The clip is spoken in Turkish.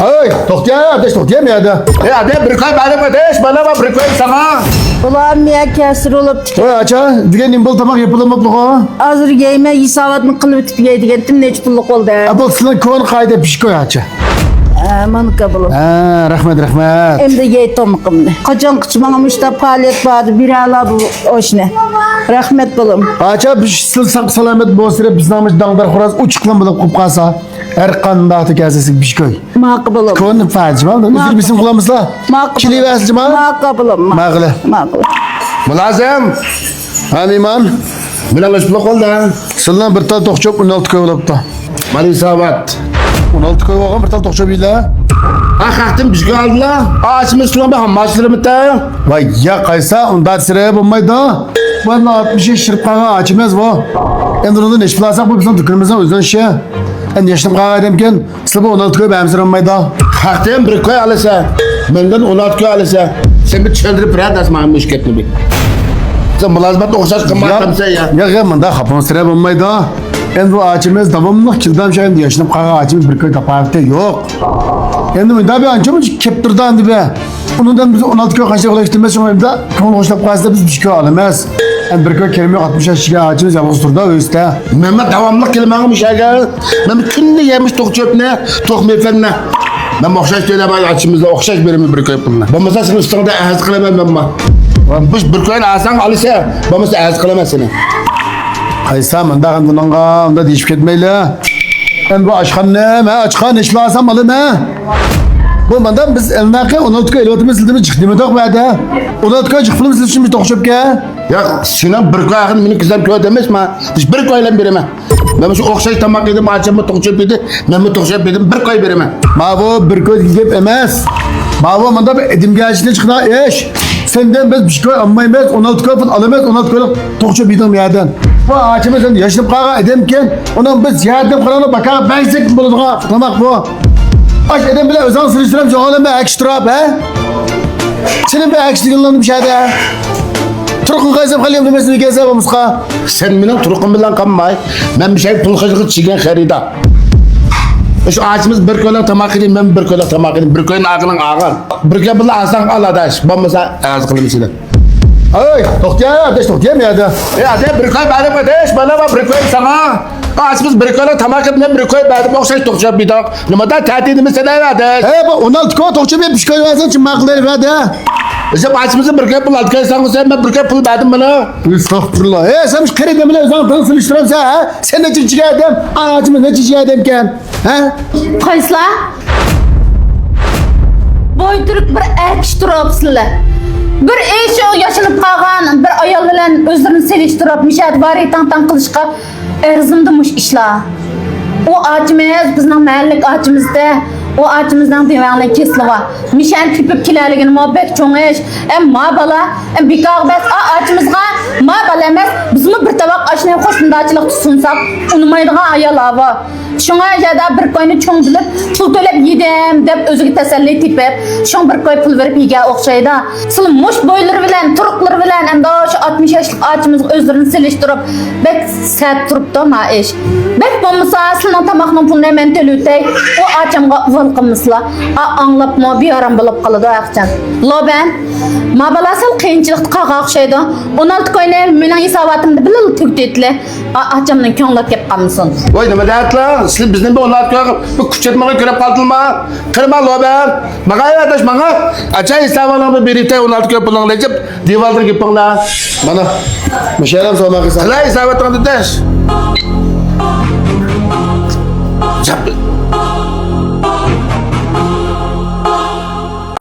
Hey, toxtaya, ateş toxtaya mı yadı? Hadi bir koy benim ateş, bana bak bir koy sana. Ulan miye kesir olup çıkıyor. Hey aça, digen nimbol tamak yapılamaklı o. Hazır giyme yisavatını kılıp bitip giydi gittim neç pulluk oldu. Abıl sılan kovan kayda pişkoy aça. Aman kabulum. Rahmet. Hem de giy tomukımdı. Kaçan kıçmağım işte palet vardı. Bir ala bu oşne. Rahmet bulum. Aça bir sılsak salamet bosire biz namış dağdar xoraz uçuklan bulup kupkasa. Her kanında atı gezesi pişkoy. Makı bulum. Kovan faycı mı? Üzür bizim kulağımızla. Çili versici mi? Makı bulum. Mağlı. Makı. Mülazım. Hamiman. Bilalış bulak oldu. Sıllan bir tal toxçop 16 koy olup da. Mali isabat. 16 koy olgan bir tal toxçop ila. Kalktım bir şey aldılar. Ağaçımız sulan bir hammaçları mı da? Vay ya kaysa onda sıraya bulmaydı. Valla 60 şırpkağa açmaz bu. En durumda neş plasak bu bizim dükkanımızdan özden şey. En yaşım kağa edemken sıvı 16 koy beğenmişler olmaydı. Kalktım bir koy alırsa. Benden 16 koy alırsa. Sen bir çöldürüp rahat asmayın bu işketini bir. Sen mülazımatla okşaş kımmartam sen ya. Ya mında kapon sıraya bulmaydı. En bu açmaz devamlı kilden şeyin yaşım kağa açmış bir koy kapağıda yok. Endi mında bir anca mı keptirdi andi be. Onundan biz 16 koy kaçta ulaştırmaz sonra da konu hoşlap kalsa biz bir şey alamaz. En bir koy kelime 60 yaşıga açımız yalnız turda öste. Mehmet devamlı kelimeğim bir şey gel. Mehmet künni yemiş tok çöpüne, tok meyfenine. Ben okşaş söylemeye açımızda okşaş birimi bir koy bununla. Ben mesela senin üstünde ehaz kılamam ben ma. Bu bir koyun alsan alırsa, ben mesela ehaz kılamam seni. Kaysa mında kandınağa onda değişip ketmeyle. En bu açkan ne? Açkan iş lazım malı ne? Bu mandan biz elnaqe 16 koy elotimiz sildiğimiz çıktı mı tok bade? 16 koy çıkfılımız sildiğimiz şimdi tokşup ke? Ya Sinan bir koy akın benim kızım köy demez mi? Biz bir koyla birime. Ben mesela okşaş tamak yedim, açımı tok çöp yedi. Ben tok çöp yedim, bir koy birime. Ma bu bir koy gidip emez. Ma bu manda bir edim gelişine çıkına eş. Senden biz bir şey koy ammayımız 16 koy falan alamaz 16 koy tokşup yedim yerden. Bu ağacımız sen yaşınıp kağa edemken onun biz yerden kurana bakar ben zek bulduğuna tamak bu. Aç edem bile özen sırıştıram çoğalım be ekstra be. Senin be ekstralığın bir şeyde. Turkun kayzım kalıyorum demesini gezem muska. Sen benim turkum bilen kanmay. Ben bir şey pulkacılık çiğen xerida. Şu ağaçımız bir koyla tamak edeyim, ben bir koyla tamak edeyim. Bir koyun ağının ağın. Bir koy bile alsan al adaş. Ben mesela ağız kılım içine. Hey, toxtaya, ateş toxtaya mı yadı? Hadi bir koy benim ateş, bana bak bir koy sana. Ağaçımız bir koyla tamak edeyim, bir koy benim okşaş tokşap bir dağ. Numada tehdidimi sana ateş. He, bu 16 koy tokçu bir pişkoy versen için makları hadi. İşte ağaçımızı bir koy pul at koysan sen ben bir koy pul verdim bana. Estağfurullah. He, sen şu kere demine özen tanısın iştiram sen ha? Sen ne çiçeği edem? Ağacımız ne çiçeği edemken? He? Kaysla? Boyduruk bir erkiş duropsizlar. Bir eş o yaşanıp kalgan, bir ayol bilen özlerini seliştirip mişat bari tan kılışka erzimdimuş işler. O ağacımız bizning mahallik ağacımızda, o ağacımızdan divanlı kesliva. Mişan tipip kilerligini muhabbet çoğun iş. Ma bala, bir kağbet ağacımızga ma bala emas, bizmi bir tabak aşnaya hoşundacılık sunsak, unumaydıgan ayol ava. Şuna ya bir koyunu çoğun bilip, pul төлep yedem dep özüge teselli tipip, şun bir koy pul verip yege okşaydı. Sılı muş boyları bilen, turukları bilen, hem de şu 60 yaşlık ağacımız özlerini siliştirip, bek sert turup da ma iş. Bek bombası aslında tamakның pulunu hemen telütey, o ağacımga vılkımızla, anlap ma bir aram bulup kalıdı ağaçcan. Lo ben, ma balasal kıyınçılık kağa okşaydı, 16 koyunu menin isabatımda bilil tüktütle, ağacımның könglet kep kalmışsın. Oy nima deyaptilar? Sizlar bizning bu 16 koy bu kuchatmaga ko'rib qoldingmi? Qirma lo ben. Maga adash maga. Acha hisoblarni berite 16 koy pulingni deb devalda gapinglar. Mana. Müşerim sormak istedim. Qilay hisobotni dash.